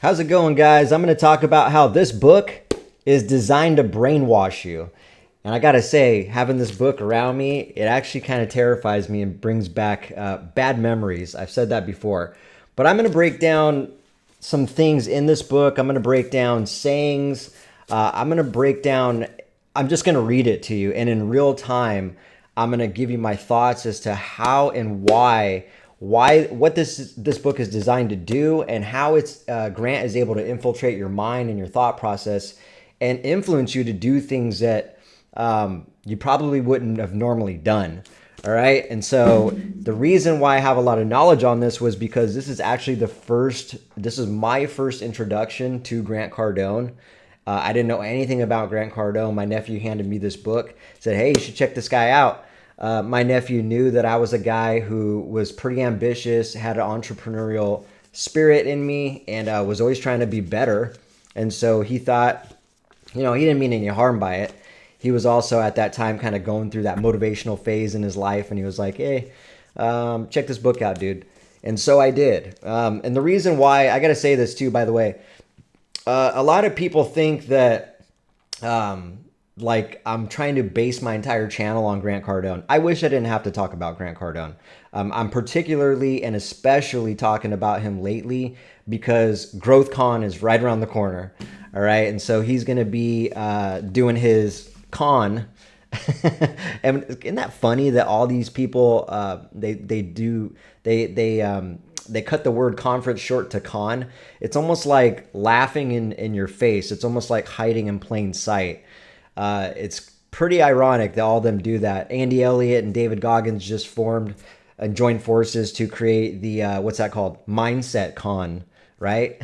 How's it going, guys? I'm going to talk about how this book is designed to brainwash you. And I got to say, having this book around me, it actually kind of terrifies me and brings back bad memories. I've said that before. But I'm going to break down some things in this book. I'm going to break down sayings. I'm just going to read it to you. And in real time, I'm going to give you my thoughts as to how and what this book is designed to do, and how Grant is able to infiltrate your mind and your thought process and influence you to do things that you probably wouldn't have normally done. All right. And so the reason why I have a lot of knowledge on this was because this is actually this is my first introduction to Grant Cardone. I didn't know anything about Grant Cardone. My nephew handed me this book, said, "Hey, you should check this guy out." My nephew knew that I was a guy who was pretty ambitious, had an entrepreneurial spirit in me, and was always trying to be better. And so he thought, he didn't mean any harm by it. He was also at that time kind of going through that motivational phase in his life, and he was like, "Hey, check this book out, dude." And so I did. And the reason why, I got to say this too, by the way, a lot of people think that like I'm trying to base my entire channel on Grant Cardone. I wish I didn't have to talk about Grant Cardone. I'm particularly and especially talking about him lately because GrowthCon is right around the corner. All right. And so he's going to be doing his con. And isn't that funny that all these people, they cut the word conference short to con. It's almost like laughing in your face. It's almost like hiding in plain sight. It's pretty ironic that all of them do that. Andy Elliott and David Goggins just formed and joined forces to create the, what's that called? Mindset Con, right?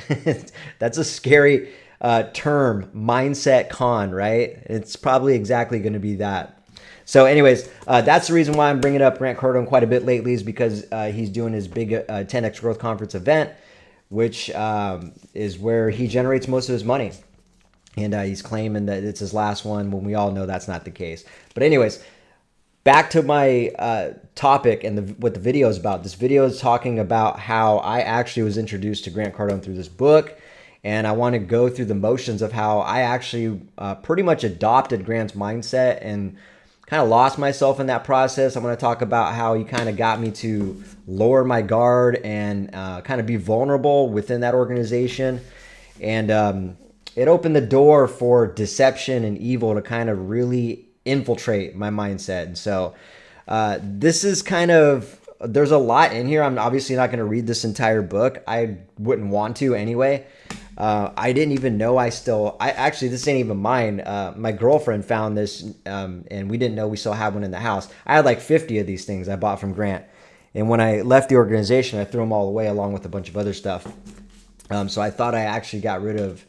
That's a scary term, Mindset Con, right? It's probably exactly going to be that. So anyways, that's the reason why I'm bringing up Grant Cardone quite a bit lately, is because he's doing his big 10X Growth Conference event, which is where he generates most of his money. And he's claiming that it's his last one, when we all know that's not the case. But anyways, back to my topic and what the video is about. This video is talking about how I actually was introduced to Grant Cardone through this book. And I want to go through the motions of how I actually pretty much adopted Grant's mindset and kind of lost myself in that process. I'm going to talk about how he kind of got me to lower my guard and kind of be vulnerable within that organization. And it opened the door for deception and evil to kind of really infiltrate my mindset. And so this is there's a lot in here. I'm obviously not going to read this entire book. I wouldn't want to anyway. I didn't even know actually, this ain't even mine. My girlfriend found this and we didn't know we still had one in the house. I had like 50 of these things I bought from Grant. And when I left the organization, I threw them all away along with a bunch of other stuff. So I thought I actually got rid of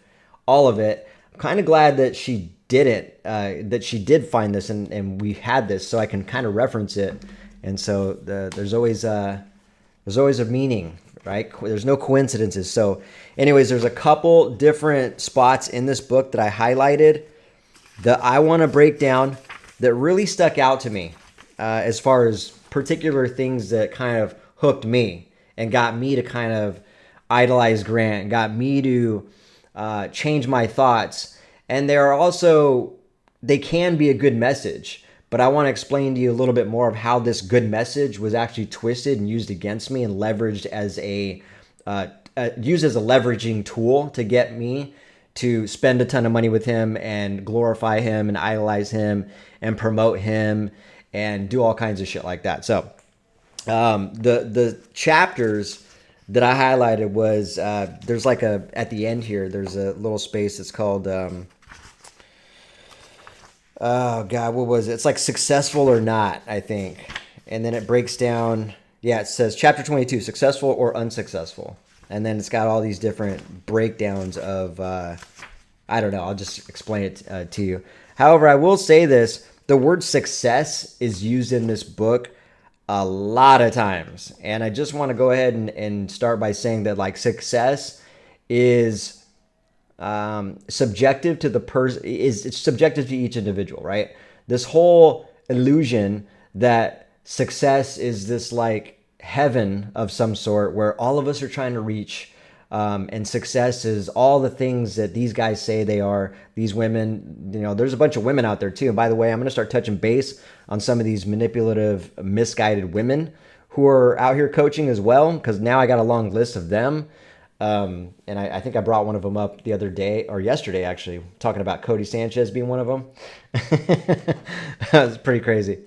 all of it. I'm kind of glad that she didn't, that she did find this and we had this, so I can kind of reference it. And so there's always a meaning, right? There's no coincidences. So anyways, there's a couple different spots in this book that I highlighted that I want to break down that really stuck out to me as far as particular things that kind of hooked me and got me to kind of idolize Grant, got me to change my thoughts. And they can be a good message, but I want to explain to you a little bit more of how this good message was actually twisted and used against me and leveraged as used as a leveraging tool to get me to spend a ton of money with him and glorify him and idolize him and promote him and do all kinds of shit like that. So the chapters that I highlighted was there's like at the end here, there's a little space. It's called, oh God, what was it? It's like successful or not, I think. And then it breaks down. Yeah, it says chapter 22, successful or unsuccessful. And then it's got all these different breakdowns of, I don't know, I'll just explain it to you. However, I will say this, the word success is used in this book a lot of times. And I just want to go ahead and start by saying that like success is subjective to the person, it's subjective to each individual, right? This whole illusion that success is this like heaven of some sort where all of us are trying to reach, And success is all the things that these guys say they are. These women, there's a bunch of women out there too. And by the way, I'm going to start touching base on some of these manipulative, misguided women who are out here coaching as well, because now I got a long list of them. And I think I brought one of them up the other day, or yesterday actually, talking about Cody Sanchez being one of them. That's pretty crazy.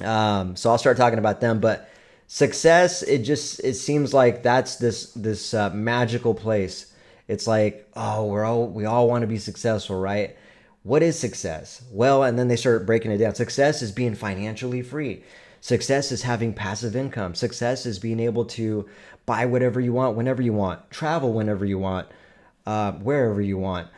So I'll start talking about them. But success, it seems like that's this magical place. It's like, oh, we all want to be successful, right? What is success? Well, and then they start breaking it down. Success is being financially free. Success is having passive income. Success is being able to buy whatever you want, whenever you want, travel whenever you want, wherever you want.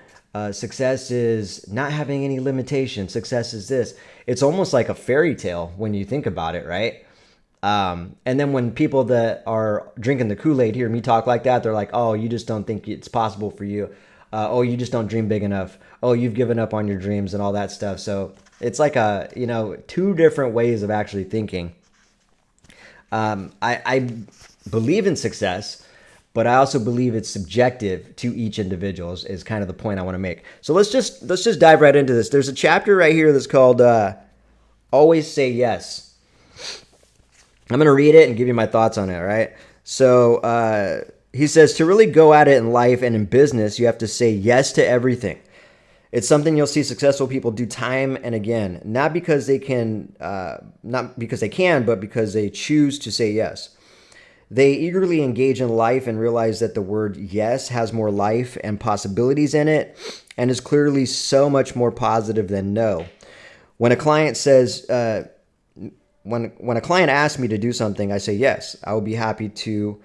Success is not having any limitations. Success is this. It's almost like a fairy tale when you think about it, right? And then when people that are drinking the Kool-Aid hear me talk like that, they're like, oh, you just don't think it's possible for you. Oh, you just don't dream big enough. Oh, you've given up on your dreams and all that stuff. So it's like two different ways of actually thinking. I believe in success, but I also believe it's subjective to each individual is kind of the point I want to make. So let's just dive right into this. There's a chapter right here that's called Always Say Yes. I'm going to read it and give you my thoughts on it, right? So he says, to really go at it in life and in business, you have to say yes to everything. It's something you'll see successful people do time and again, not because they can, but because they choose to say yes. They eagerly engage in life and realize that the word yes has more life and possibilities in it and is clearly so much more positive than no. When a client says, when a client asks me to do something, I say yes. I would be happy to,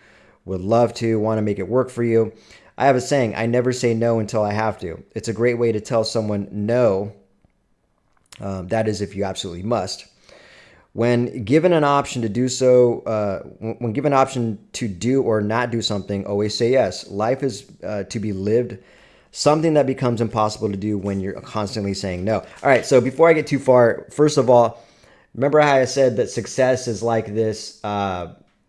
would love to, want to make it work for you. I have a saying, I never say no until I have to. It's a great way to tell someone no. That is if you absolutely must. When given an option to do so, when given an option to do or not do something, always say yes. Life is to be lived, something that becomes impossible to do when you're constantly saying no. All right, so before I get too far, first of all, remember how I said that success is like this,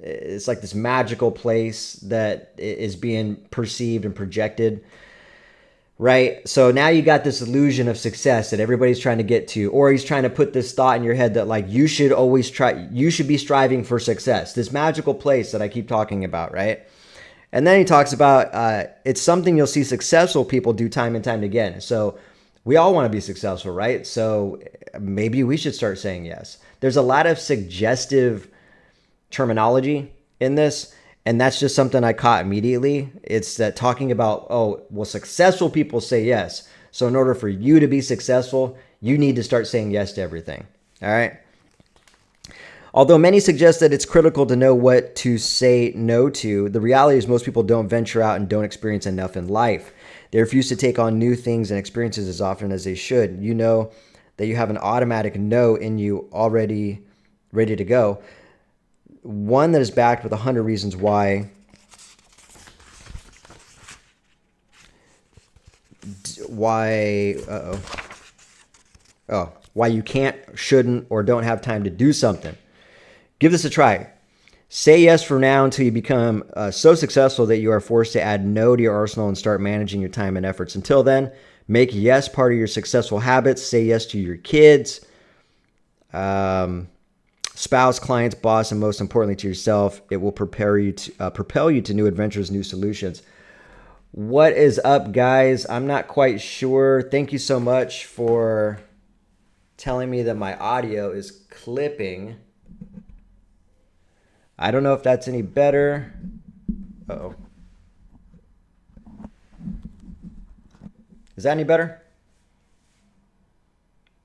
it's like this magical place that is being perceived and projected, right? So now you got this illusion of success that everybody's trying to get to, or he's trying to put this thought in your head that like you should be striving for success, this magical place that I keep talking about, right? And then he talks about it's something you'll see successful people do time and time again. So we all want to be successful, right? So maybe we should start saying yes. There's a lot of suggestive terminology in this, and that's just something I caught immediately. It's that talking about, successful people say yes. So in order for you to be successful, you need to start saying yes to everything. All right. Although many suggest that it's critical to know what to say no to, the reality is most people don't venture out and don't experience enough in life. They refuse to take on new things and experiences as often as they should. You know that you have an automatic no in you already ready to go. One that is backed with 100 reasons why you can't, shouldn't, or don't have time to do something. Give this a try. Say yes for now until you become so successful that you are forced to add no to your arsenal and start managing your time and efforts. Until then, make yes part of your successful habits. Say yes to your kids, spouse, clients, boss, and most importantly to yourself. It will propel you to new adventures, new solutions. What is up, guys? I'm not quite sure. Thank you so much for telling me that my audio is clipping. I don't know if that's any better. Uh-oh. Is that any better?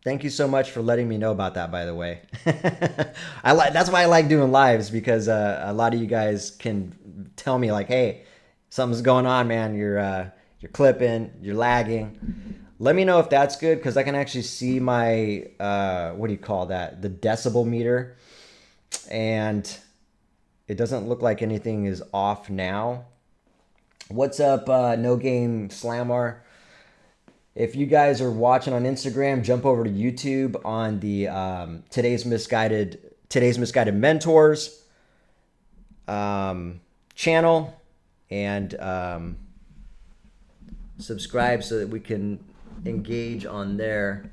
Thank you so much for letting me know about that, by the way. That's why I like doing lives, because a lot of you guys can tell me like, hey, something's going on, man. You're clipping, you're lagging. Let me know if that's good, because I can actually see my, what do you call that? The decibel meter. And it doesn't look like anything is off now. What's up, No Game Slammer? If you guys are watching on Instagram, jump over to YouTube on the Today's Misguided Mentors channel. and subscribe so that we can engage on there.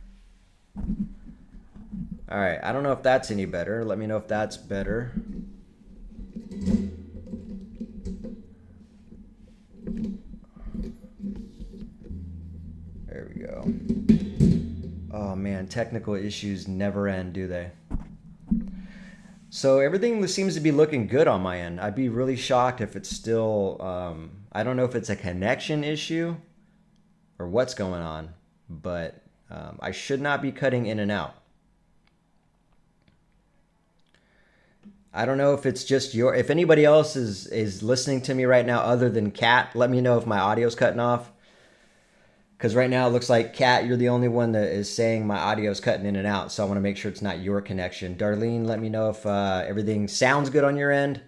All right, I don't know if that's any better. Let me know if that's better. There we go. Oh man, technical issues never end, do they? So everything seems to be looking good on my end. I'd be really shocked if it's still, I don't know if it's a connection issue or what's going on, but I should not be cutting in and out. I don't know if it's just if anybody else is listening to me right now other than Kat, let me know if my audio's cutting off. Because right now it looks like, Kat, you're the only one that is saying my audio's cutting in and out. So I want to make sure it's not your connection. Darlene, let me know if everything sounds good on your end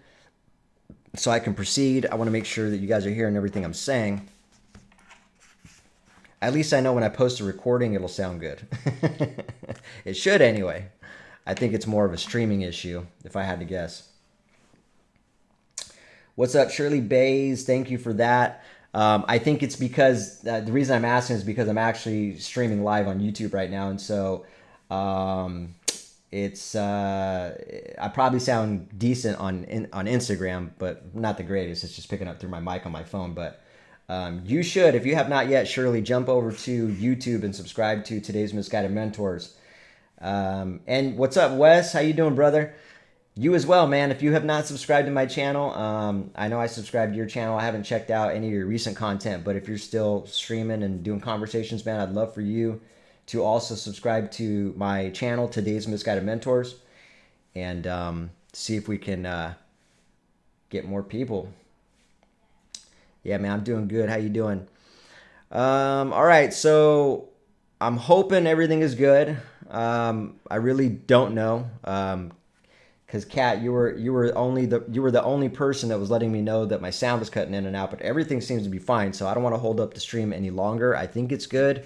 so I can proceed. I want to make sure that you guys are hearing everything I'm saying. At least I know when I post a recording, it'll sound good. It should anyway. I think it's more of a streaming issue, if I had to guess. What's up, Shirley Bays? Thank you for that. I think it's because the reason I'm asking is because I'm actually streaming live on YouTube right now, and so it's I probably sound decent on Instagram, but not the greatest. It's just picking up through my mic on my phone. But you should, if you have not yet, Shirley, jump over to YouTube and subscribe to Today's Misguided Mentors. And what's up, Wes? How you doing, brother? You as well, man. If you have not subscribed to my channel, I know I subscribed to your channel. I haven't checked out any of your recent content, but if you're still streaming and doing conversations, man, I'd love for you to also subscribe to my channel, Today's Misguided Mentors, and see if we can get more people. Yeah, man, I'm doing good. How you doing? All right, so I'm hoping everything is good. I really don't know. Because Kat, you were the only person that was letting me know that my sound was cutting in and out, but everything seems to be fine. So I don't want to hold up the stream any longer. I think it's good.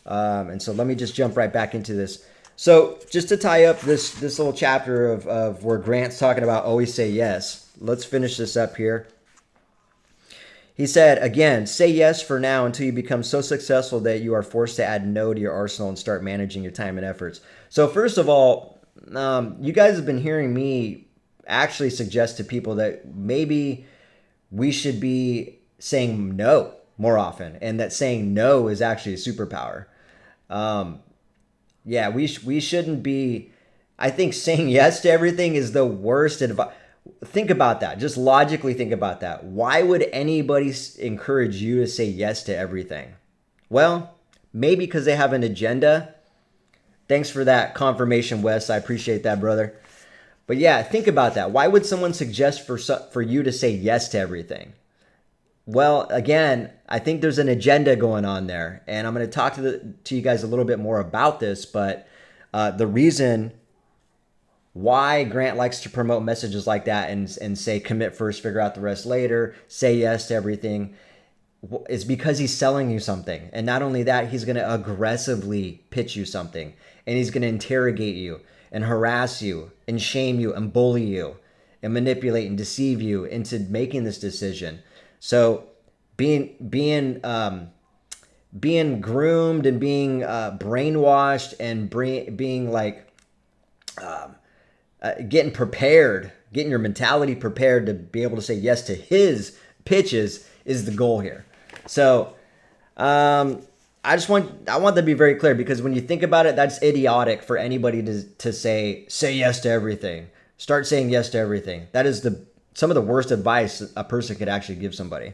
And so let me just jump right back into this. So just to tie up this little chapter of where Grant's talking about always say yes. Let's finish this up here. He said, again, say yes for now until you become so successful that you are forced to add no to your arsenal and start managing your time and efforts. So first of all, you guys have been hearing me actually suggest to people that maybe we should be saying no more often, and that saying no is actually a superpower. Yeah, we shouldn't be. I think saying yes to everything is the worst advice. Think about that. Just logically think about that. Why would anybody encourage you to say yes to everything? Well, maybe because they have an agenda. Thanks for that confirmation, Wes. I appreciate that, brother. But yeah, think about that. Why would someone suggest for you to say yes to everything? Well, again, I think there's an agenda going on there, and I'm going to talk to you guys a little bit more about this. But the reason why Grant likes to promote messages like that and say commit first, figure out the rest later, say yes to everything, is because he's selling you something. And not only that, he's going to aggressively pitch you something. And he's going to interrogate you and harass you and shame you and bully you and manipulate and deceive you into making this decision. So being groomed and being brainwashed and being like getting prepared, getting your mentality prepared to be able to say yes to his pitches is the goal here. So I want that to be very clear, because when you think about it, that's idiotic for anybody to say yes to everything. Start saying yes to everything. That is some of the worst advice a person could actually give somebody.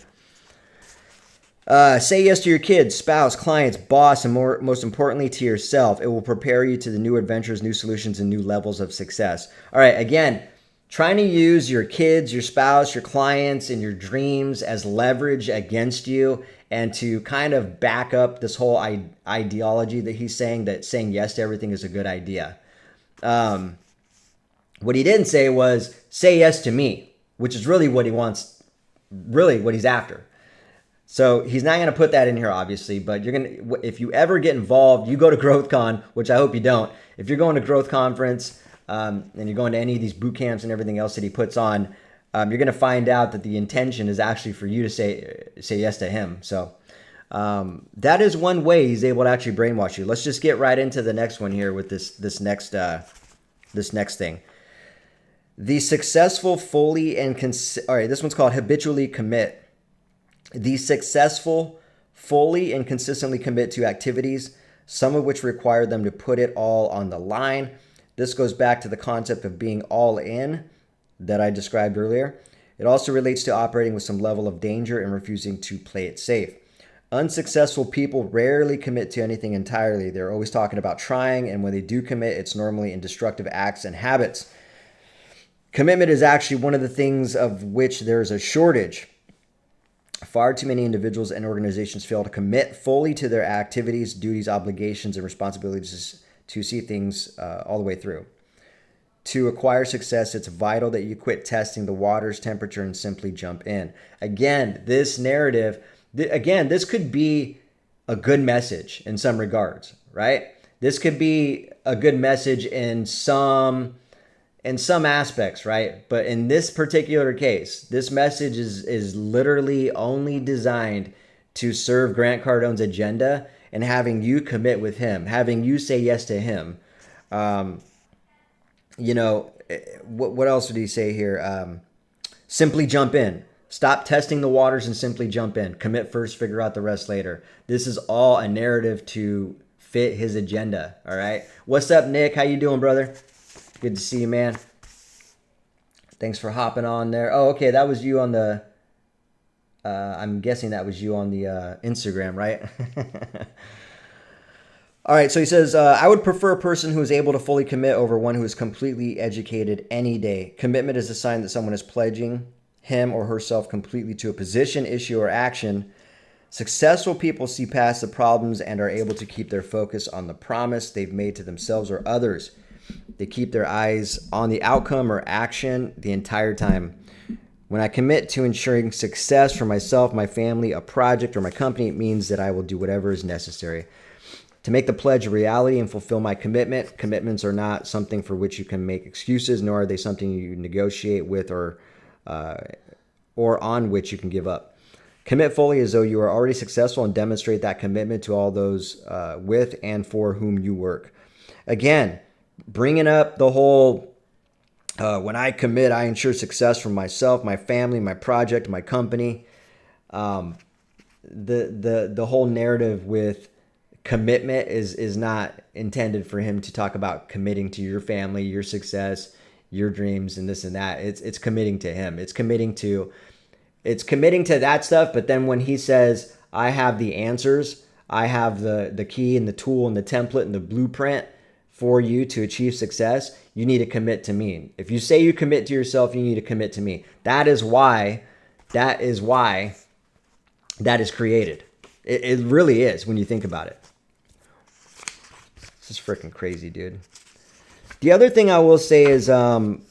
Say yes to your kids, spouse, clients, boss, and most importantly to yourself. It will prepare you to the new adventures, new solutions, and new levels of success. All right, again, trying to use your kids, your spouse, your clients, and your dreams as leverage against you, and to kind of back up this whole ideology that he's saying, that saying yes to everything is a good idea. What he didn't say was say yes to me, which is really what he wants, really what he's after. So he's not going to put that in here, obviously, but if you ever get involved, you go to GrowthCon, which I hope you don't. If you're going to Growth Conference and you're going to any of these boot camps and everything else that he puts on, you're going to find out that the intention is actually for you to say yes to him. So that is one way he's able to actually brainwash you. Let's just get right into the next one here with this next thing. The successful fully and all right, this one's called habitually commit. The successful fully and consistently commit to activities, some of which require them to put it all on the line. This goes back to the concept of being all in that I described earlier. It also relates to operating with some level of danger and refusing to play it safe. Unsuccessful people rarely commit to anything entirely. They're always talking about trying, and when they do commit, it's normally in destructive acts and habits. Commitment is actually one of the things of which there's a shortage. Far too many individuals and organizations fail to commit fully to their activities, duties, obligations, and responsibilities to see things all the way through. To acquire success, it's vital that you quit testing the water's temperature and simply jump in. Again, this narrative, this could be a good message in some regards, right? This could be a good message in some aspects, right? But in this particular case, this message is literally only designed to serve Grant Cardone's agenda and having you commit with him, having you say yes to him. What else did he say here? Simply jump in. Stop testing the waters and simply jump in. Commit first, figure out the rest later. This is all a narrative to fit his agenda, all right? What's up, Nick? How you doing, brother? Good to see you, man. Thanks for hopping on there. Oh, okay, that was you on the... I'm guessing that was you on the Instagram, right? All right, so he says, I would prefer a person who is able to fully commit over one who is completely educated any day. Commitment is a sign that someone is pledging him or herself completely to a position, issue, or action. Successful people see past the problems and are able to keep their focus on the promise they've made to themselves or others. They keep their eyes on the outcome or action the entire time. When I commit to ensuring success for myself, my family, a project, or my company, it means that I will do whatever is necessary to make the pledge a reality and fulfill my commitment. Commitments are not something for which you can make excuses, nor are they something you negotiate with or on which you can give up. Commit fully as though you are already successful and demonstrate that commitment to all those with and for whom you work. Again, bringing up the whole, when I commit, I ensure success for myself, my family, my project, my company. The whole narrative with commitment is not intended for him to talk about committing to your family, your success, your dreams, and this and that. It's committing to him. It's committing to that stuff. But then when he says, I have the answers, I have the key and the tool and the template and the blueprint for you to achieve success, you need to commit to me. If you say you commit to yourself, you need to commit to me. That is why that is created. It really is when you think about it. This is freaking crazy, dude. The other thing I will say is, one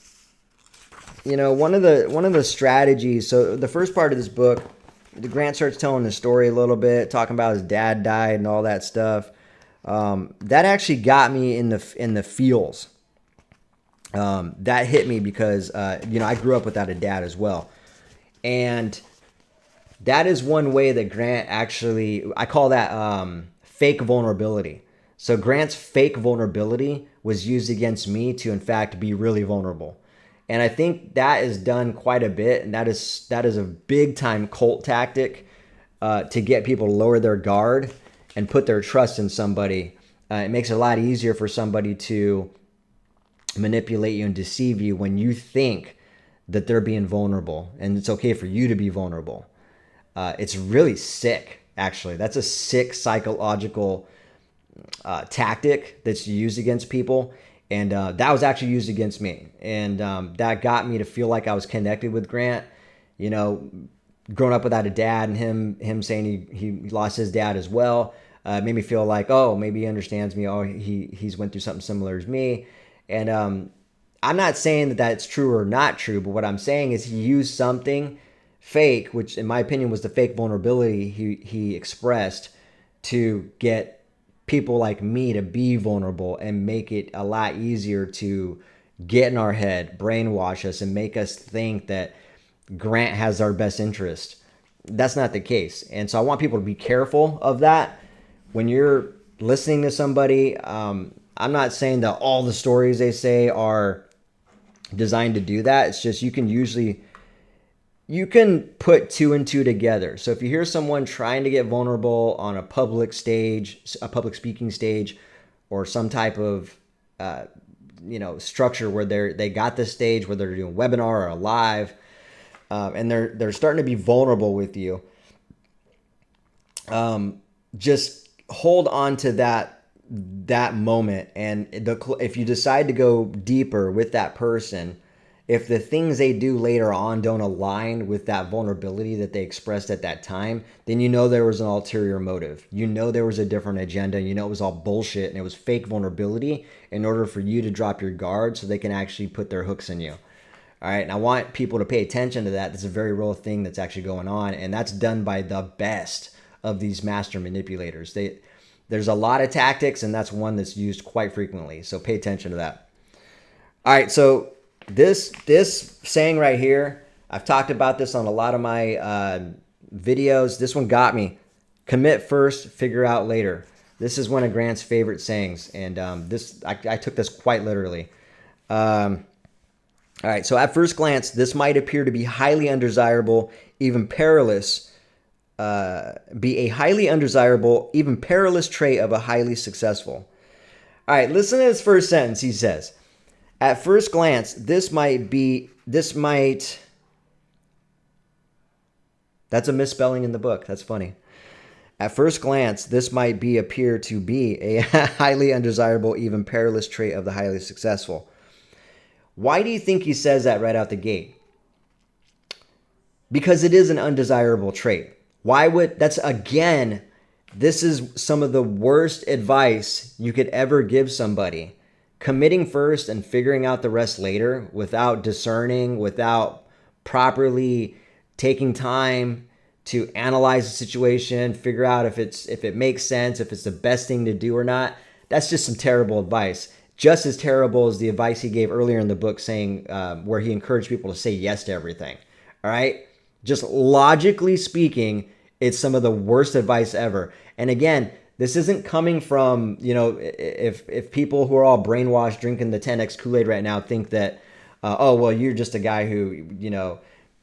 of the strategies. So the first part of this book, Grant starts telling the story a little bit, talking about his dad died and all that stuff. That actually got me in the feels. That hit me because I grew up without a dad as well, and that is one way that Grant actually, I call that fake vulnerability. So Grant's fake vulnerability was used against me to, in fact, be really vulnerable. And I think that is done quite a bit. And that is a big time cult tactic to get people to lower their guard and put their trust in somebody. It makes it a lot easier for somebody to manipulate you and deceive you when you think that they're being vulnerable. And it's okay for you to be vulnerable. It's really sick, actually. That's a sick psychological tactic that's used against people. And that was actually used against me. And that got me to feel like I was connected with Grant. Growing up without a dad and him saying he lost his dad as well, made me feel like, oh, maybe he understands me. Oh, he's went through something similar as me. And I'm not saying that that's true or not true, but what I'm saying is he used something fake, which in my opinion was the fake vulnerability he expressed to get people like me to be vulnerable and make it a lot easier to get in our head, brainwash us, and make us think that Grant has our best interest. That's not the case. And so I want people to be careful of that. When you're listening to somebody, I'm not saying that all the stories they say are designed to do that. It's just you can put two and two together. So if you hear someone trying to get vulnerable on a public stage, a public speaking stage, or some type of structure where they got this stage where they're doing a webinar or a live, and they're starting to be vulnerable with you, just hold on to that moment. And if you decide to go deeper with that person, if the things they do later on don't align with that vulnerability that they expressed at that time, then you know there was an ulterior motive. You know there was a different agenda. You know it was all bullshit and it was fake vulnerability in order for you to drop your guard so they can actually put their hooks in you. All right, and I want people to pay attention to that. That's a very real thing that's actually going on, and that's done by the best of these master manipulators. There's a lot of tactics, and that's one that's used quite frequently, so pay attention to that. All right, so this saying right here, I've talked about this on a lot of my videos. This one got me. Commit first, figure out later. This is one of Grant's favorite sayings, and I took this quite literally. All right, so at first glance, this might appear to be highly undesirable, even perilous. Be a highly undesirable, even perilous trait of a highly successful. All right, listen to this first sentence. He says, at first glance, that's a misspelling in the book. That's funny. At first glance, this might appear to be a highly undesirable, even perilous trait of the highly successful. Why do you think he says that right out the gate? Because it is an undesirable trait. This is some of the worst advice you could ever give somebody. Committing first and figuring out the rest later without discerning, without properly taking time to analyze the situation, figure out if it makes sense, if it's the best thing to do or not. That's just some terrible advice. Just as terrible as the advice he gave earlier in the book saying where he encouraged people to say yes to everything. All right? Just logically speaking, it's some of the worst advice ever. And again, this isn't coming from, if people who are all brainwashed drinking the 10x Kool-Aid right now think that, you're just a guy who,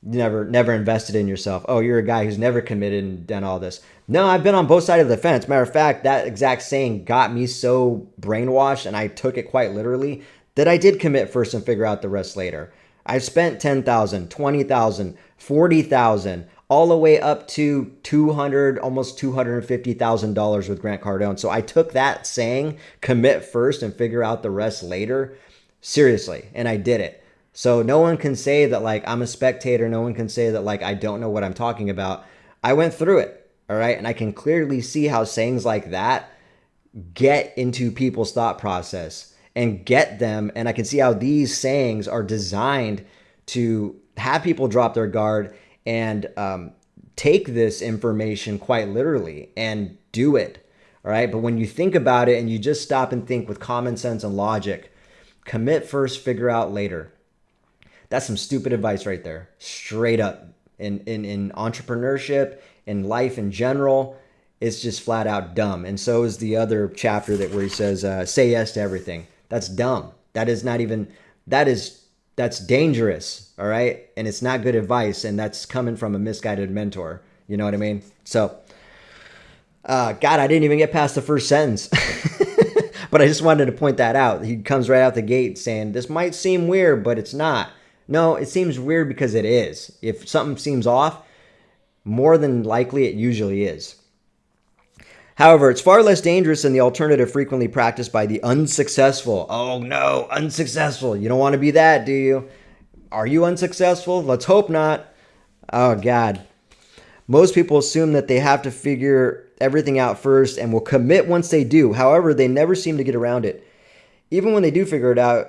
never invested in yourself. Oh, you're a guy who's never committed and done all this. No, I've been on both sides of the fence. Matter of fact, that exact saying got me so brainwashed, and I took it quite literally, that I did commit first and figure out the rest later. I've spent $10,000, $20,000, $40,000, all the way up to $200,000, almost $250,000 with Grant Cardone. So I took that saying, commit first and figure out the rest later, seriously, and I did it. So no one can say that like I'm a spectator. No one can say that like I don't know what I'm talking about. I went through it, all right? And I can clearly see how sayings like that get into people's thought process and get them. And I can see how these sayings are designed to have people drop their guard and take this information quite literally and do it, all right? But when you think about it and you just stop and think with common sense and logic, commit first, figure out later. That's some stupid advice right there, straight up. In entrepreneurship, in life in general, it's just flat out dumb. And so is the other chapter where he says, say yes to everything. That's dumb. That's dangerous, all right? And it's not good advice, and that's coming from a misguided mentor. You know what I mean? So, God, I didn't even get past the first sentence. But I just wanted to point that out. He comes right out the gate saying, this might seem weird, but it's not. No, it seems weird because it is. If something seems off, more than likely it usually is. However, it's far less dangerous than the alternative frequently practiced by the unsuccessful. Oh no, unsuccessful. You don't want to be that, do you? Are you unsuccessful? Let's hope not. Oh God. Most people assume that they have to figure everything out first and will commit once they do. However, they never seem to get around it. Even when they do figure it out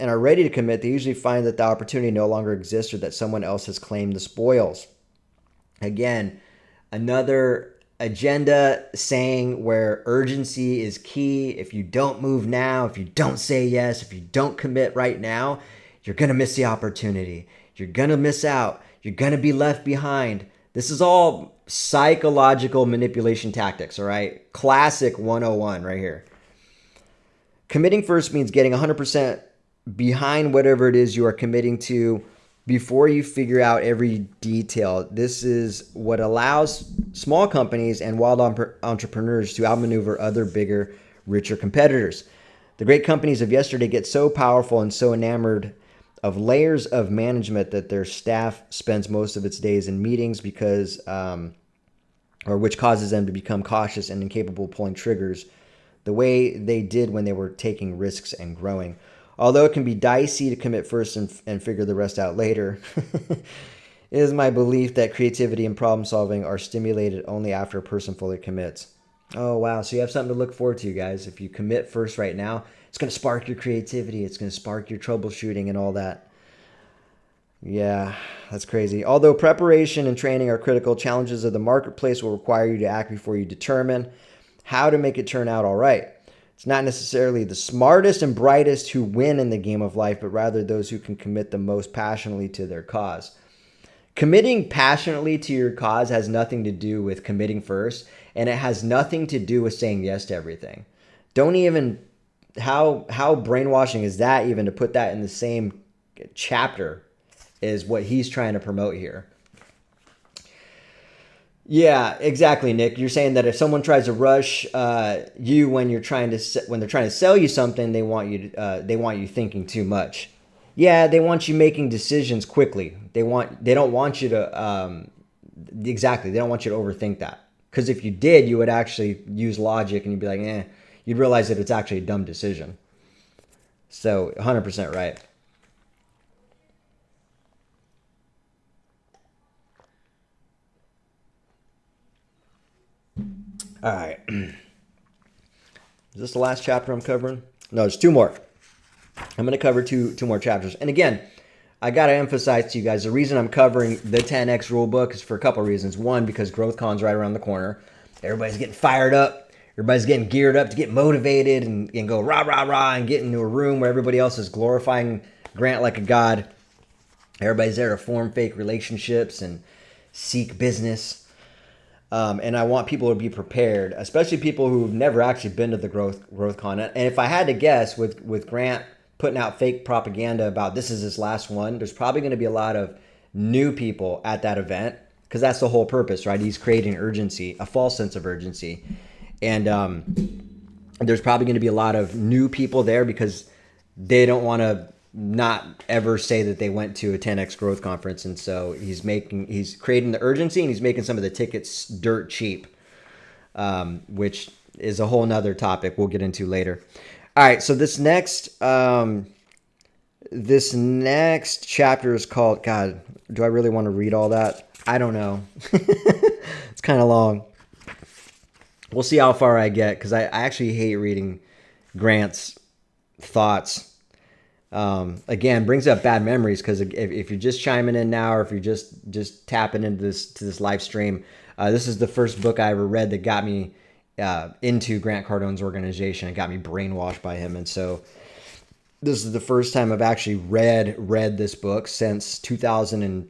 and are ready to commit, they usually find that the opportunity no longer exists or that someone else has claimed the spoils. Again, another agenda saying where urgency is key. If you don't move now, if you don't say yes, if you don't commit right now, you're going to miss the opportunity. You're going to miss out. You're going to be left behind. This is all psychological manipulation tactics, all right? Classic 101 right here. Committing first means getting 100% behind whatever it is you are committing to before you figure out every detail. This is what allows small companies and wild entrepreneurs to outmaneuver other bigger, richer competitors. The great companies of yesterday get so powerful and so enamored of layers of management that their staff spends most of its days in meetings which causes them to become cautious and incapable of pulling triggers the way they did when they were taking risks and growing. Although it can be dicey to commit first and figure the rest out later, it is my belief that creativity and problem solving are stimulated only after a person fully commits. Oh, wow. So you have something to look forward to, guys. If you commit first right now, it's going to spark your creativity. It's going to spark your troubleshooting and all that. Yeah, that's crazy. Although preparation and training are critical, challenges of the marketplace will require you to act before you determine how to make it turn out all right. It's not necessarily the smartest and brightest who win in the game of life, but rather those who can commit the most passionately to their cause. Committing passionately to your cause has nothing to do with committing first, and it has nothing to do with saying yes to everything. Don't even, how brainwashing is that even to put that in the same chapter is what he's trying to promote here. Yeah, exactly, Nick. You're saying that if someone tries to rush you when they're trying to sell you something, they want you thinking too much. Yeah, they want you making decisions quickly. They don't want you to exactly. They don't want you to overthink that. Because if you did, you would actually use logic and you'd be like, you'd realize that it's actually a dumb decision. So 100% right. All right. Is this the last chapter I'm covering? No, there's two more. I'm going to cover two more chapters. And again, I got to emphasize to you guys, the reason I'm covering the 10X rulebook is for a couple of reasons. One, because GrowthCon's right around the corner. Everybody's getting fired up. Everybody's getting geared up to get motivated and go rah, rah, rah, and get into a room where everybody else is glorifying Grant like a god. Everybody's there to form fake relationships and seek business. And I want people to be prepared, especially people who've never actually been to the GrowthCon. And if I had to guess, with Grant putting out fake propaganda about this is his last one, there's probably going to be a lot of new people at that event because that's the whole purpose, right? He's creating urgency, a false sense of urgency. And there's probably going to be a lot of new people there because they don't want to not ever say that they went to a 10X growth conference. And so he's creating the urgency and he's making some of the tickets dirt cheap, which is a whole nother topic we'll get into later. All right. So this next chapter is called, God, do I really want to read all that? I don't know. It's kind of long. We'll see how far I get because I actually hate reading Grant's thoughts. Again, brings up bad memories because if you're just chiming in now or if you're just tapping into this live stream, this is the first book I ever read that got me into Grant Cardone's organization and got me brainwashed by him. And so this is the first time I've actually read this book since either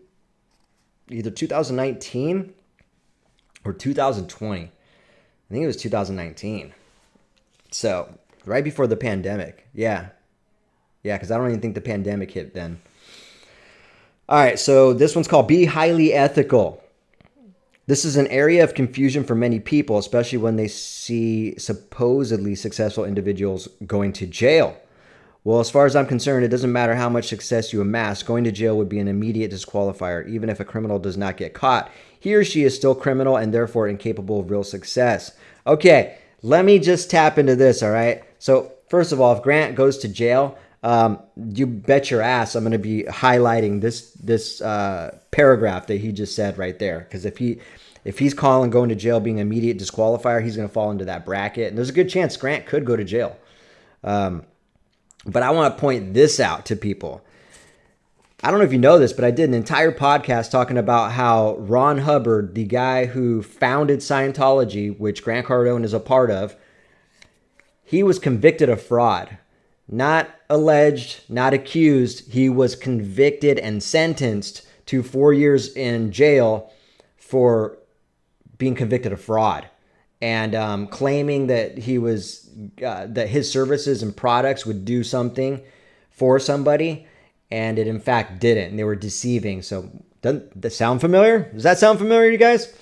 2019 or 2020. I think it was 2019. So right before the pandemic. Yeah, because I don't even think the pandemic hit then. All right, so this one's called Be Highly Ethical. This is an area of confusion for many people, especially when they see supposedly successful individuals going to jail. Well, as far as I'm concerned, it doesn't matter how much success you amass. Going to jail would be an immediate disqualifier. Even if a criminal does not get caught, he or she is still criminal and therefore incapable of real success. Okay, let me just tap into this, all right? So first of all, if Grant goes to jail, you bet your ass I'm going to be highlighting this paragraph that he just said right there. Because if he's calling going to jail being an immediate disqualifier, he's going to fall into that bracket. And there's a good chance Grant could go to jail. But I want to point this out to people. I don't know if you know this, but I did an entire podcast talking about how Ron Hubbard, the guy who founded Scientology, which Grant Cardone is a part of, he was convicted of fraud. Not alleged, not accused. He was convicted and sentenced to 4 years in jail for being convicted of fraud, and claiming that that his services and products would do something for somebody, and it in fact didn't, and they were deceiving. So doesn't that sound familiar? Does that sound familiar to you guys?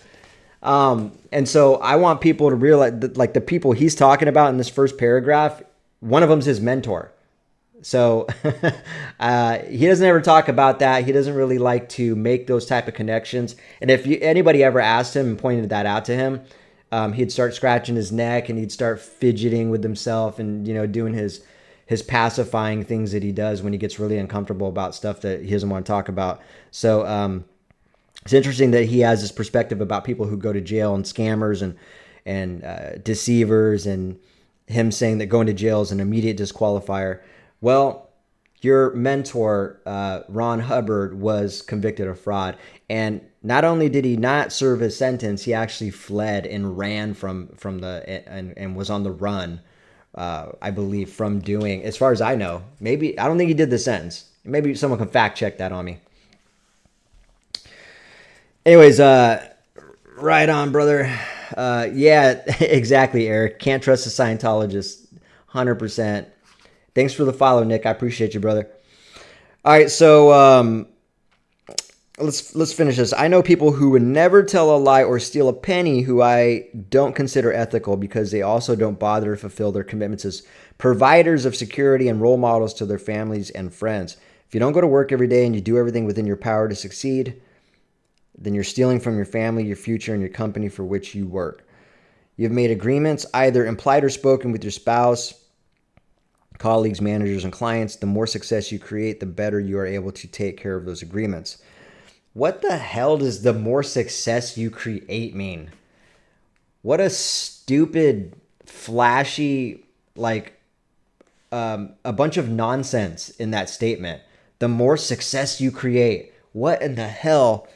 And so I want people to realize that, like, the people he's talking about in this first paragraph, one of them's his mentor. So he doesn't ever talk about that. He doesn't really like to make those type of connections. And if anybody ever asked him and pointed that out to him, he'd start scratching his neck and he'd start fidgeting with himself and, doing his pacifying things that he does when he gets really uncomfortable about stuff that he doesn't want to talk about. So it's interesting that he has this perspective about people who go to jail and scammers and deceivers, and him saying that going to jail is an immediate disqualifier. Well, your mentor, Ron Hubbard, was convicted of fraud. And not only did he not serve his sentence, he actually fled and ran from and was on the run, I believe, from doing, as far as I know. Maybe, I don't think he did the sentence. Maybe someone can fact check that on me. Anyways, right on, brother. Yeah, exactly, Eric. Can't trust a Scientologist. 100%. Thanks for the follow, Nick. I appreciate you, brother. All right, so let's finish this. I know people who would never tell a lie or steal a penny who I don't consider ethical because they also don't bother to fulfill their commitments as providers of security and role models to their families and friends. If you don't go to work every day and you do everything within your power to succeed, then you're stealing from your family, your future, and your company for which you work. You've made agreements, either implied or spoken, with your spouse, colleagues, managers, and clients. The more success you create, the better you are able to take care of those agreements. What the hell does the more success you create mean? What a stupid, flashy, a bunch of nonsense in that statement. The more success you create. What in the hell?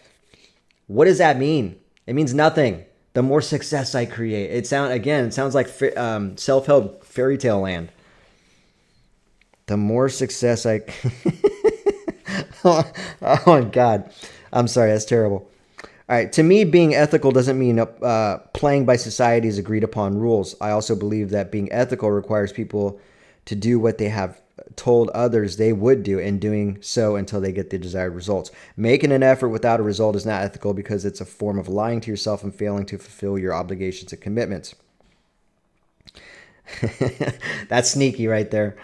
What does that mean? It means nothing. The more success I create. It sounds like self-help fairy tale land. The more success I... Oh my God. I'm sorry, that's terrible. All right, to me, being ethical doesn't mean playing by society's agreed upon rules. I also believe that being ethical requires people to do what they have told others they would do, and doing so until they get the desired results. Making an effort without a result is not ethical because it's a form of lying to yourself and failing to fulfill your obligations and commitments. That's sneaky right there.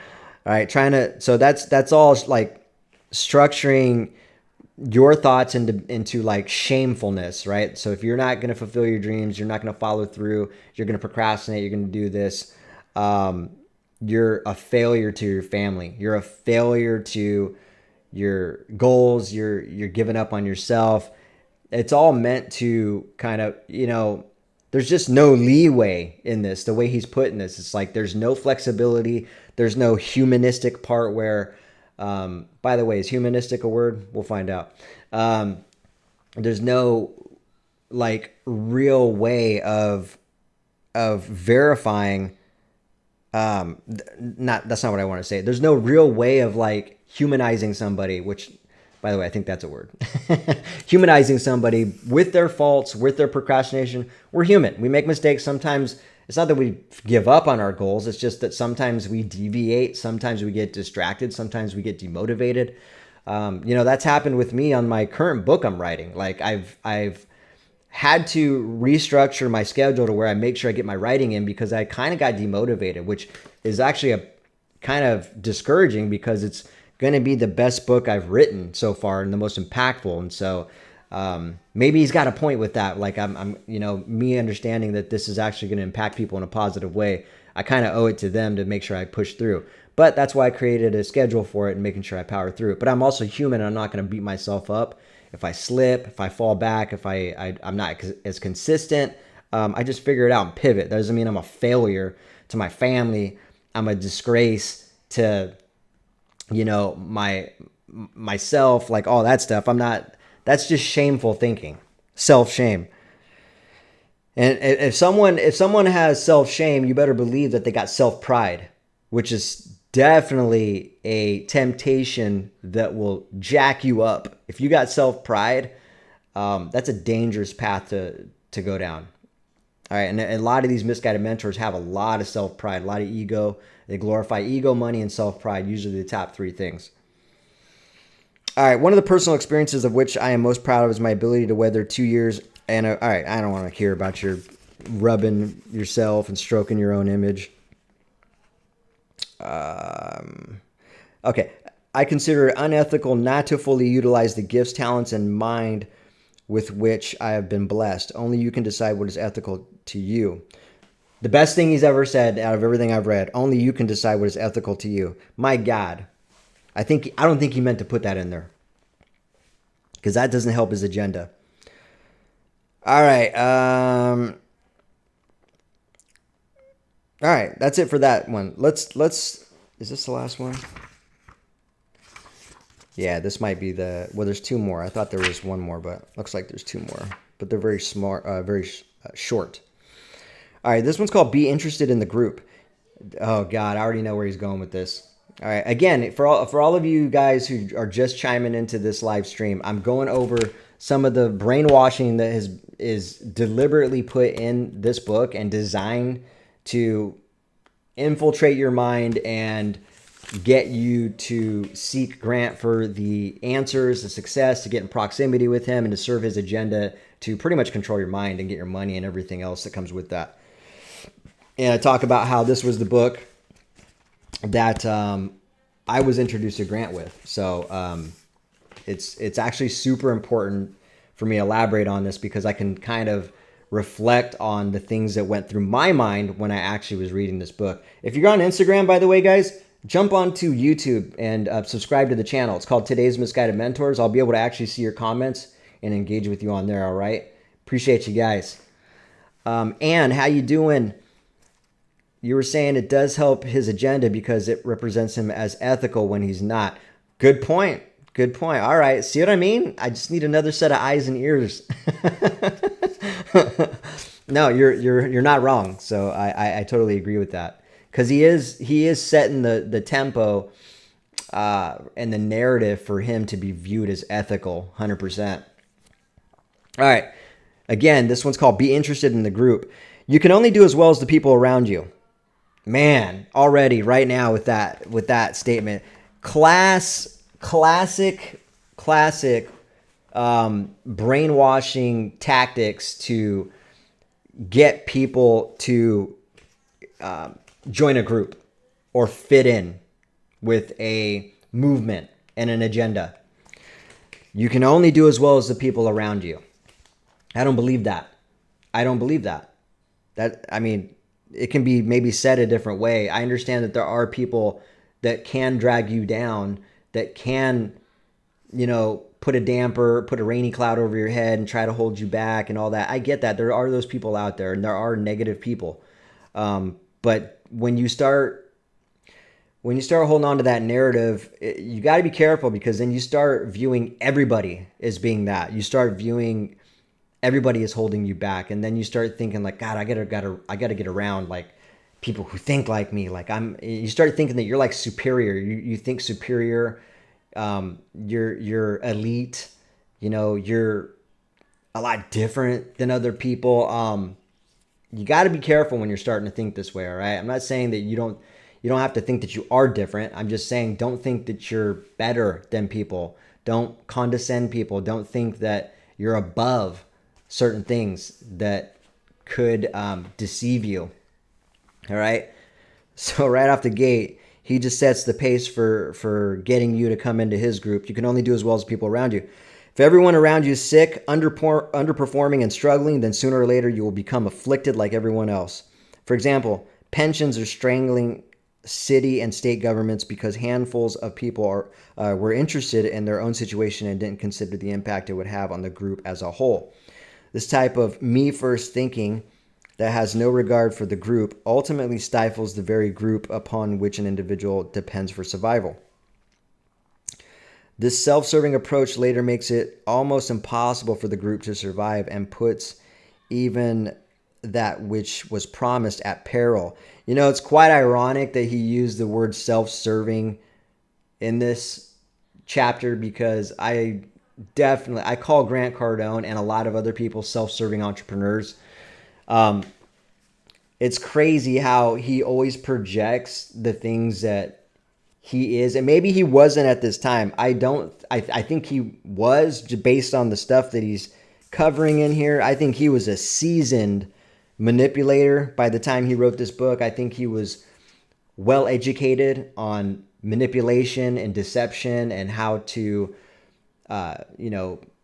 All right, so that's all like structuring your thoughts into like shamefulness, right? So if you're not going to fulfill your dreams, you're not going to follow through, you're going to procrastinate, you're going to do this, you're a failure to your family. You're a failure to your goals. You're giving up on yourself. It's all meant to kind of, there's just no leeway in this, the way he's putting this. It's like there's no flexibility. There's no humanistic part where, by the way, is humanistic a word? We'll find out. There's no like real way of verifying. That's not what I want to say. There's no real way of like humanizing somebody, which, by the way, I think that's a word. Humanizing somebody with their faults, with their procrastination. We're human. We make mistakes. Sometimes it's not that we give up on our goals. It's just that sometimes we deviate. Sometimes we get distracted. Sometimes we get demotivated. That's happened with me on my current book I'm writing. Like I've had to restructure my schedule to where I make sure I get my writing in, because I kind of got demotivated, which is actually a kind of discouraging because it's going to be the best book I've written so far and the most impactful. And so maybe he's got a point with that. Like I'm me understanding that this is actually going to impact people in a positive way. I kind of owe it to them to make sure I push through. But that's why I created a schedule for it and making sure I power through it. But I'm also human, and I'm not going to beat myself up if I slip, if I fall back, if I'm not as consistent. I just figure it out and pivot. That doesn't mean I'm a failure to my family. I'm a disgrace to, myself, like all that stuff. I'm not. That's just shameful thinking, self-shame. And if someone has self-shame, you better believe that they got self-pride, which is definitely a temptation that will jack you up. If you got self-pride, that's a dangerous path to go down. All right, and a lot of these misguided mentors have a lot of self-pride, a lot of ego. They glorify ego, money, and self-pride, usually the top three things. All right, one of the personal experiences of which I am most proud of is my ability to weather 2 years. And all right, I don't want to hear about your rubbing yourself and stroking your own image. Okay, I consider it unethical not to fully utilize the gifts, talents, and mind with which I have been blessed. Only you can decide what is ethical to you. The best thing he's ever said out of everything I've read. Only you can decide what is ethical to you. My God. I don't think he meant to put that in there, because that doesn't help his agenda. All right. All right. That's it for that one. Let's. Is this the last one? Yeah, this might be the. Well, there's two more. I thought there was one more, but looks like there's two more. But they're very smart, very short. All right. This one's called "Be Interested in the Group." Oh God, I already know where he's going with this. All right. Again, for all of you guys who are just chiming into this live stream, I'm going over some of the brainwashing that is deliberately put in this book and designed to infiltrate your mind and get you to seek Grant for the answers, the success, to get in proximity with him, and to serve his agenda to pretty much control your mind and get your money and everything else that comes with that. And I talk about how this was the book that I was introduced to Grant with. So it's actually super important for me to elaborate on this, because I can kind of reflect on the things that went through my mind when I actually was reading this book. If you're on Instagram, by the way, guys, jump onto YouTube and subscribe to the channel. It's called Today's Misguided Mentors. I'll be able to actually see your comments and engage with you on there, all right? Appreciate you guys. And how you doing? You were saying it does help his agenda because it represents him as ethical when he's not. Good point. Good point. All right. See what I mean? I just need another set of eyes and ears. No, you're not wrong. So I totally agree with that, because he is setting the tempo and the narrative for him to be viewed as ethical, 100%. All right. Again, this one's called "Be Interested in the Group." You can only do as well as the people around you. Man, already right now with that statement, classic brainwashing tactics to get people to join a group or fit in with a movement and an agenda. You can only do as well as the people around you. I don't believe that. I mean, it can be maybe said a different way. I understand that there are people that can drag you down, that can, put a damper, put a rainy cloud over your head and try to hold you back and all that. I get that. There are those people out there, and there are negative people. But when you start holding on to that narrative, you got to be careful, because then you start viewing everybody as being that. You start viewing everybody is holding you back, and then you start thinking like, God, I gotta get around like people who think like me. Like you start thinking that you're like superior. You think superior. You're elite. You're a lot different than other people. You got to be careful when you're starting to think this way. All right. I'm not saying that you don't have to think that you are different. I'm just saying don't think that you're better than people. Don't condescend people. Don't think that you're above certain things that could deceive you. All right. So right off the gate, he just sets the pace for getting you to come into his group. You can only do as well as people around you. If everyone around you is sick, underperforming, and struggling, then sooner or later you will become afflicted like everyone else. For example, pensions are strangling city and state governments because handfuls of people were interested in their own situation and didn't consider the impact it would have on the group as a whole. This type of me-first thinking that has no regard for the group ultimately stifles the very group upon which an individual depends for survival. This self-serving approach later makes it almost impossible for the group to survive and puts even that which was promised at peril. You know, it's quite ironic that he used the word self-serving in this chapter, because I call Grant Cardone and a lot of other people self-serving entrepreneurs. It's crazy how he always projects the things that he is, and maybe he wasn't at this time. I think he was, based on the stuff that he's covering in here. I think he was a seasoned manipulator by the time he wrote this book. I think he was well educated on manipulation and deception and how to,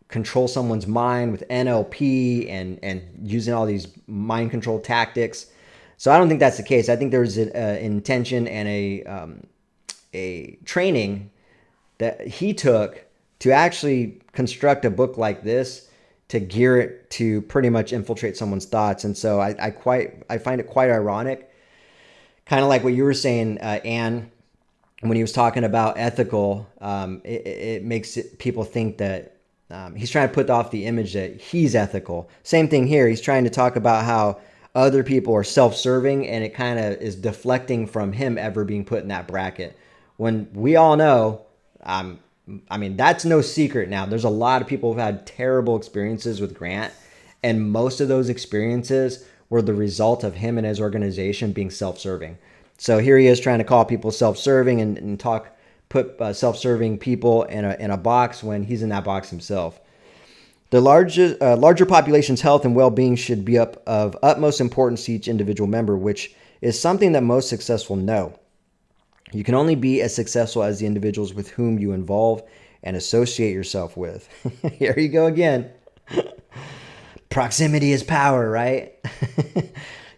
control someone's mind with NLP and using all these mind control tactics. So I don't think that's the case. I think there's an intention and a training that he took to actually construct a book like this, to gear it to pretty much infiltrate someone's thoughts. And so I find it quite ironic, kind of like what you were saying, Anne, when he was talking about ethical. It makes people think that he's trying to put off the image that he's ethical. Same thing here. He's trying to talk about how other people are self-serving, and it kind of is deflecting from him ever being put in that bracket. When we all know, that's no secret now. There's a lot of people who've had terrible experiences with Grant, and most of those experiences were the result of him and his organization being self-serving. So here he is trying to call people self-serving and put self-serving people in a box when he's in that box himself. The larger population's health and well-being should be of utmost importance to each individual member, which is something that most successful know. You can only be as successful as the individuals with whom you involve and associate yourself with. Here you go again. Proximity is power, right?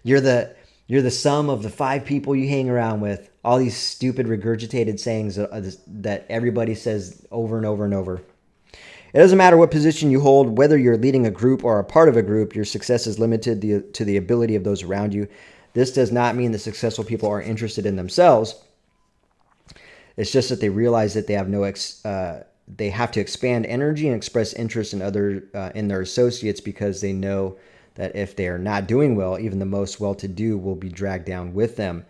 You're the sum of the 5 people you hang around with. All these stupid regurgitated sayings that everybody says over and over and over. It doesn't matter what position you hold, whether you're leading a group or a part of a group, your success is limited to the ability of those around you. This does not mean that successful people are interested in themselves. It's just that they realize that they have to expand energy and express interest in their associates, because they know that if they are not doing well, even the most well-to-do will be dragged down with them.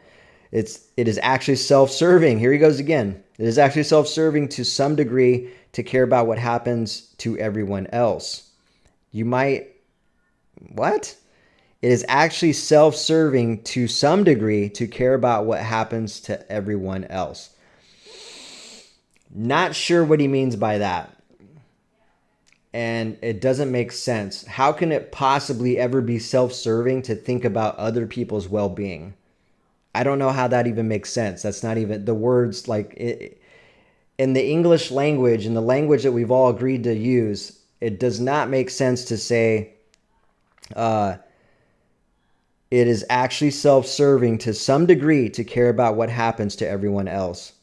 It is actually self-serving. Here he goes again. It is actually self-serving to some degree to care about what happens to everyone else. What? It is actually self-serving to some degree to care about what happens to everyone else. Not sure what he means by that. And it doesn't make sense. How can it possibly ever be self-serving to think about other people's well-being? I don't know how that even makes sense. That's not even the words, like it, in the English language, in the language that we've all agreed to use. It does not make sense to say it is actually self-serving to some degree to care about what happens to everyone else.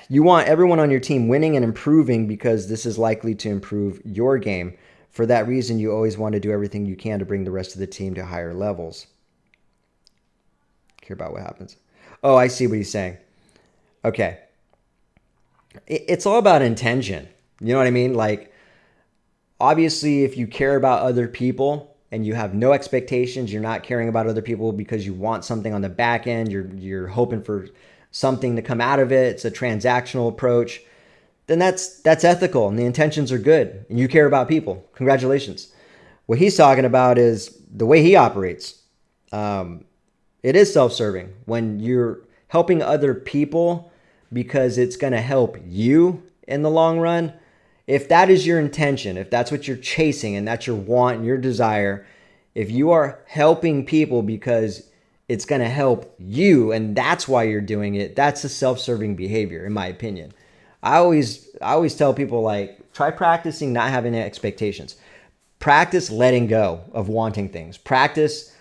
You want everyone on your team winning and improving, because this is likely to improve your game. For that reason, you always want to do everything you can to bring the rest of the team to higher levels. Care about what happens. Oh, I see what he's saying. Okay. It's all about intention. You know what I mean? Like, obviously, if you care about other people and you have no expectations, you're not caring about other people because you want something on the back end, you're hoping for something to come out of it, it's a transactional approach, then that's ethical and the intentions are good and you care about people. Congratulations. What he's talking about is the way he operates. It is self-serving when you're helping other people because it's going to help you in the long run. If that is your intention, if that's what you're chasing and that's your want and your desire, if you are helping people because it's going to help you and that's why you're doing it, that's a self-serving behavior, in my opinion. I always tell people, like, try practicing not having expectations. Practice letting go of wanting things. Practice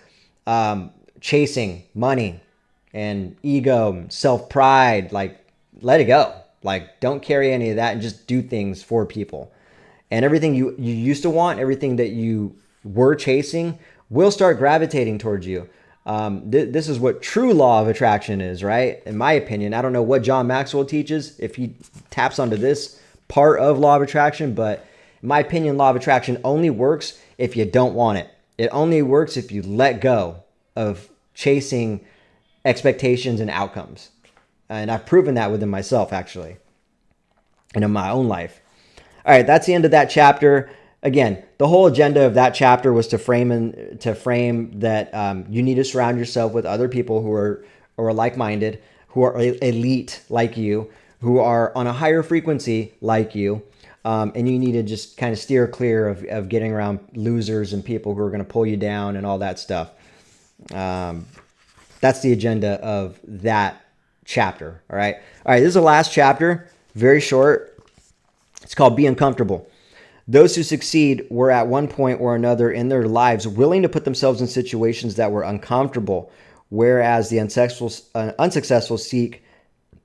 chasing money and ego, self-pride. Like, let it go. Like, don't carry any of that and just do things for people. And everything you used to want, everything that you were chasing will start gravitating towards you. This is what true law of attraction is, right? In my opinion, I don't know what John Maxwell teaches if he taps onto this part of law of attraction, but In my opinion, law of attraction only works if you don't want it. It only works if you let go of chasing expectations and outcomes. And I've proven that within myself, actually, and in my own life. All right, that's the end of that chapter. Again, the whole agenda of that chapter was to frame that you need to surround yourself with other people who are like-minded, who are elite like you, who are on a higher frequency like you, and you need to just kind of steer clear of getting around losers and people who are going to pull you down and all that stuff. That's the agenda of that chapter. All right. This is the last chapter. Very short. It's called Be Uncomfortable. Those who succeed were at one point or another in their lives willing to put themselves in situations that were uncomfortable, whereas the unsuccessful seek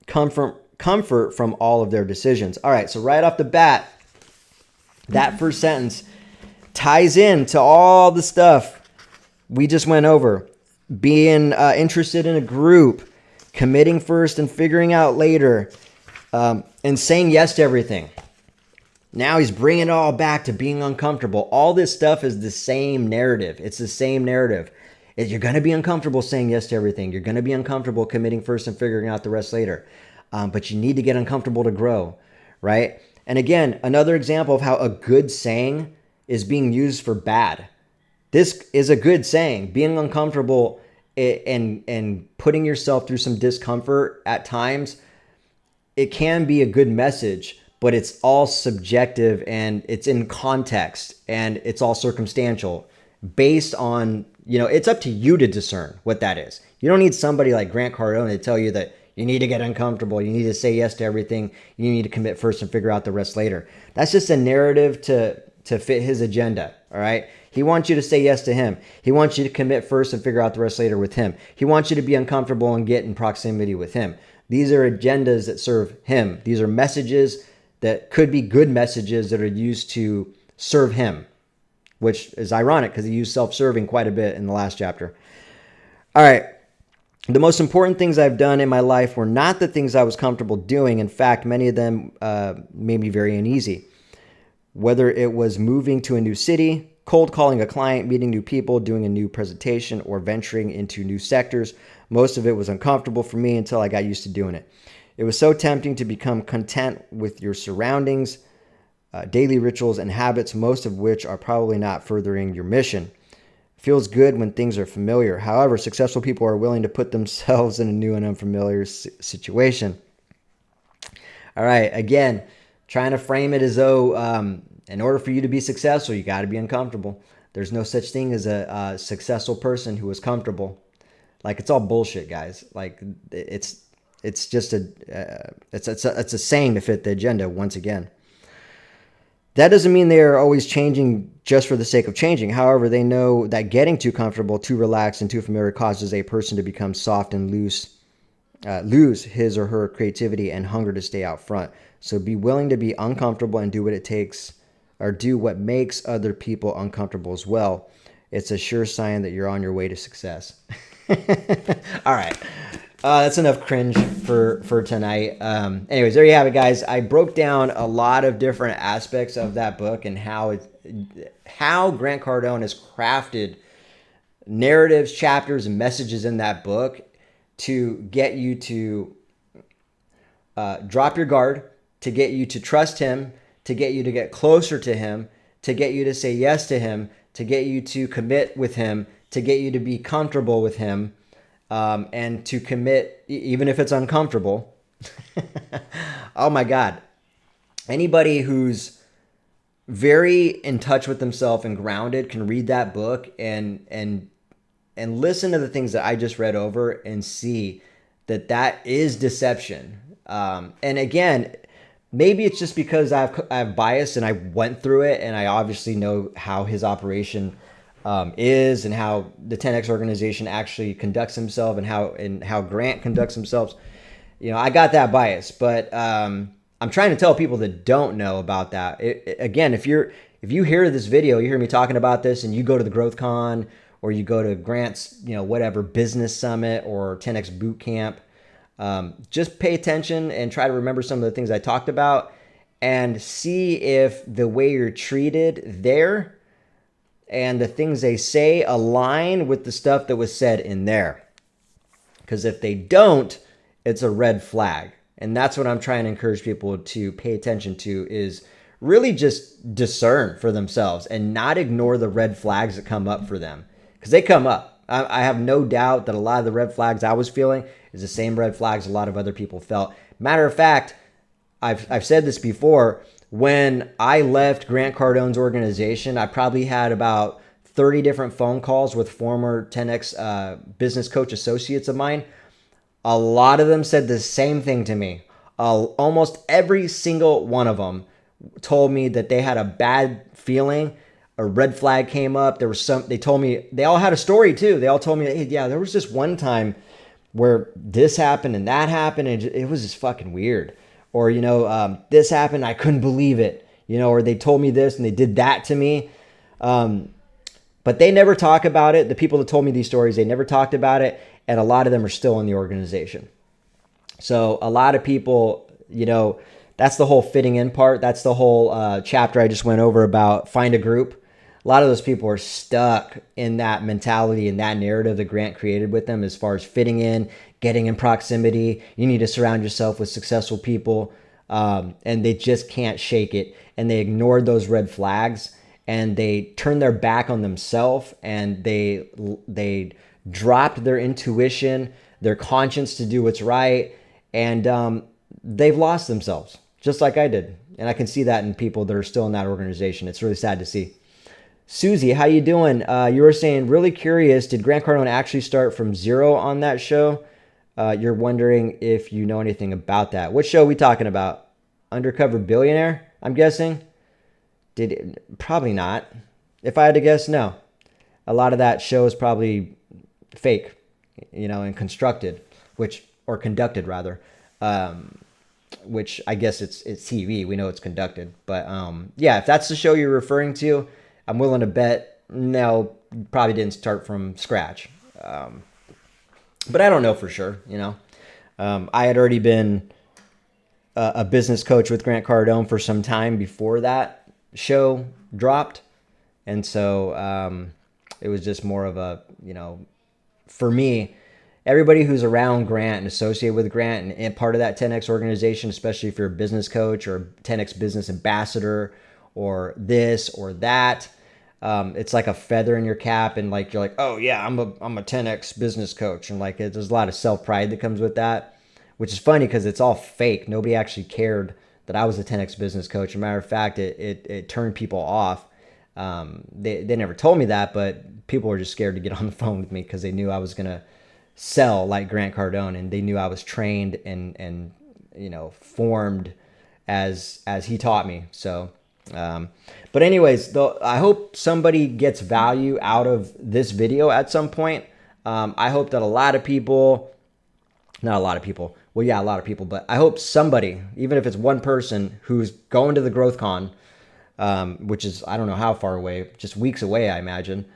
comfort from all of their decisions. All right, so right off the bat, that first sentence ties into all the stuff we just went over. Being interested in a group, committing first and figuring out later, and saying yes to everything. Now he's bringing it all back to being uncomfortable. All this stuff is the same narrative. It's the same narrative. You're going to be uncomfortable saying yes to everything. You're going to be uncomfortable committing first and figuring out the rest later. But you need to get uncomfortable to grow, right? And again, another example of how a good saying is being used for bad. This is a good saying. Being uncomfortable and putting yourself through some discomfort at times, it can be a good message, but it's all subjective and it's in context and it's all circumstantial based on, it's up to you to discern what that is. You don't need somebody like Grant Cardone to tell you that you need to get uncomfortable. You need to say yes to everything. You need to commit first and figure out the rest later. That's just a narrative to fit his agenda. All right. He wants you to say yes to him. He wants you to commit first and figure out the rest later with him. He wants you to be uncomfortable and get in proximity with him. These are agendas that serve him. These are messages that could be good messages that are used to serve him, which is ironic because he used self-serving quite a bit in the last chapter. All right. The most important things I've done in my life were not the things I was comfortable doing. In fact, many of them made me very uneasy. Whether it was moving to a new city, cold calling a client, meeting new people, doing a new presentation, or venturing into new sectors, most of it was uncomfortable for me until I got used to doing it. It was so tempting to become content with your surroundings, daily rituals, and habits, most of which are probably not furthering your mission. It feels good when things are familiar. However, successful people are willing to put themselves in a new and unfamiliar situation. All right, again, trying to frame it as though in order for you to be successful, you got to be uncomfortable. There's no such thing as a successful person who is comfortable. Like, it's all bullshit, guys. Like, it's just it's a saying to fit the agenda once again. That doesn't mean they are always changing just for the sake of changing. However, they know that getting too comfortable, too relaxed, and too familiar causes a person to become soft and lose his or her creativity and hunger to stay out front. So be willing to be uncomfortable and do what it takes, or do what makes other people uncomfortable as well. It's a sure sign that you're on your way to success. All right. That's enough cringe for tonight. Anyways, there you have it, guys. I broke down a lot of different aspects of that book and how Grant Cardone has crafted narratives, chapters, and messages in that book to get you to drop your guard, to get you to trust him, to get you to get closer to him, to get you to say yes to him, to get you to commit with him, to get you to be comfortable with him. And to commit, even if it's uncomfortable. Oh my God. Anybody who's very in touch with themselves and grounded can read that book and listen to the things that I just read over and see that is deception. And again, maybe it's just because I have bias and I went through it and I obviously know how his operation is and how the 10X organization actually conducts himself and how Grant conducts himself. I got that bias, but I'm trying to tell people that don't know about that. Again, if you hear this video, you hear me talking about this, and you go to the Growth Con or you go to Grant's, whatever business summit or 10X boot camp, just pay attention and try to remember some of the things I talked about. and see if the way you're treated there and the things they say align with the stuff that was said in there. Because if they don't, it's a red flag. And that's what I'm trying to encourage people to pay attention to, is really just discern for themselves and not ignore the red flags that come up for them. Because they come up. I have no doubt that a lot of the red flags I was feeling is the same red flags a lot of other people felt. Matter of fact, I've said this before. When I left Grant Cardone's organization, I probably had about 30 different phone calls with former 10X business coach associates of mine. A lot of them said the same thing to me. Almost every single one of them told me that they had a bad feeling. A red flag came up. They told me, they all had a story too. They all told me, hey, yeah, there was this one time where this happened and that happened, and it was just fucking weird. Or, this happened, I couldn't believe it. Or they told me this and they did that to me. But they never talk about it. The people that told me these stories, they never talked about it. And a lot of them are still in the organization. So a lot of people, that's the whole fitting in part. That's the whole chapter I just went over about find a group. A lot of those people are stuck in that mentality and that narrative that Grant created with them as far as fitting in, getting in proximity. You need to surround yourself with successful people. And they just can't shake it. And they ignored those red flags, and they turned their back on themselves, and they dropped their intuition, their conscience to do what's right. And they've lost themselves, just like I did. And I can see that in people that are still in that organization. It's really sad to see. Susie, how you doing? You were saying, really curious, did Grant Cardone actually start from zero on that show? You're wondering if you know anything about that. What show are we talking about? Undercover Billionaire, I'm guessing? Probably not. If I had to guess, no. A lot of that show is probably fake, and constructed, or conducted rather, which I guess it's TV. We know it's conducted. But yeah, if that's the show you're referring to, I'm willing to bet no, probably didn't start from scratch. But I don't know for sure, I had already been a business coach with Grant Cardone for some time before that show dropped. And so it was just more of a, for me, everybody who's around Grant and associated with Grant and part of that 10X organization, especially if you're a business coach or 10X business ambassador or this or that, it's like a feather in your cap, and like you're like, oh yeah, I'm a 10X business coach, and like there's a lot of self-pride that comes with that, which is funny because it's all fake. Nobody actually cared that I was a 10X business coach. As a matter of fact, it turned people off. They never told me that, but people were just scared to get on the phone with me because they knew I was gonna sell like Grant Cardone, and they knew I was trained and formed as he taught me. So. But anyways, though, I hope somebody gets value out of this video at some point. I hope that a lot of people, well, yeah, a lot of people, but I hope somebody, even if it's one person who's going to the Growth Con, which is, I don't know how far away, just weeks away, I imagine.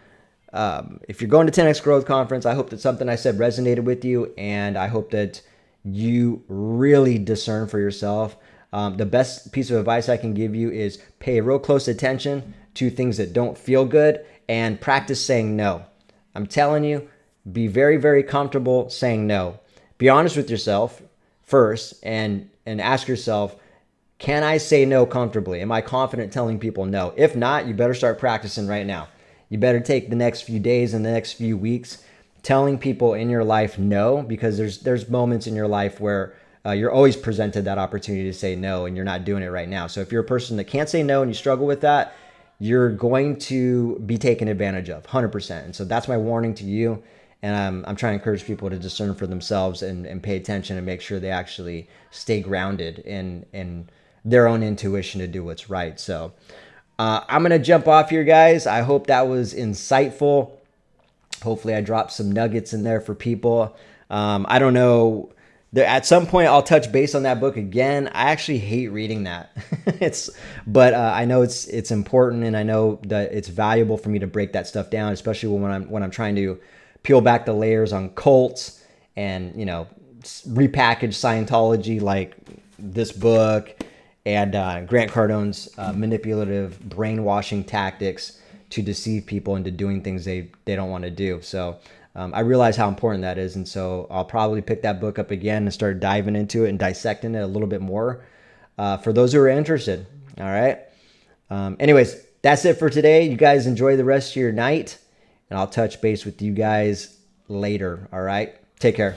If you're going to 10X Growth Conference, I hope that something I said resonated with you, and I hope that you really discern for yourself. The best piece of advice I can give you is pay real close attention to things that don't feel good and practice saying no. I'm telling you, be very, very comfortable saying no. Be honest with yourself first and ask yourself, can I say no comfortably? Am I confident telling people no? If not, you better start practicing right now. You better take the next few days and the next few weeks telling people in your life no, because there's moments in your life where you're always presented that opportunity to say no, and you're not doing it right now. So if you're a person that can't say no and you struggle with that, you're going to be taken advantage of 100%. And so that's my warning to you. And I'm trying to encourage people to discern for themselves and pay attention and make sure they actually stay grounded in their own intuition to do what's right. So I'm going to jump off here, guys. I hope that was insightful. Hopefully I dropped some nuggets in there for people. I don't know. At some point, I'll touch base on that book again. I actually hate reading that. But I know it's important, and I know that it's valuable for me to break that stuff down, especially when I'm trying to peel back the layers on cults and repackage Scientology like this book and Grant Cardone's manipulative brainwashing tactics to deceive people into doing things they don't want to do. So I realize how important that is. And so I'll probably pick that book up again and start diving into it and dissecting it a little bit more for those who are interested. All right. Anyways, that's it for today. You guys enjoy the rest of your night, and I'll touch base with you guys later. All right. Take care.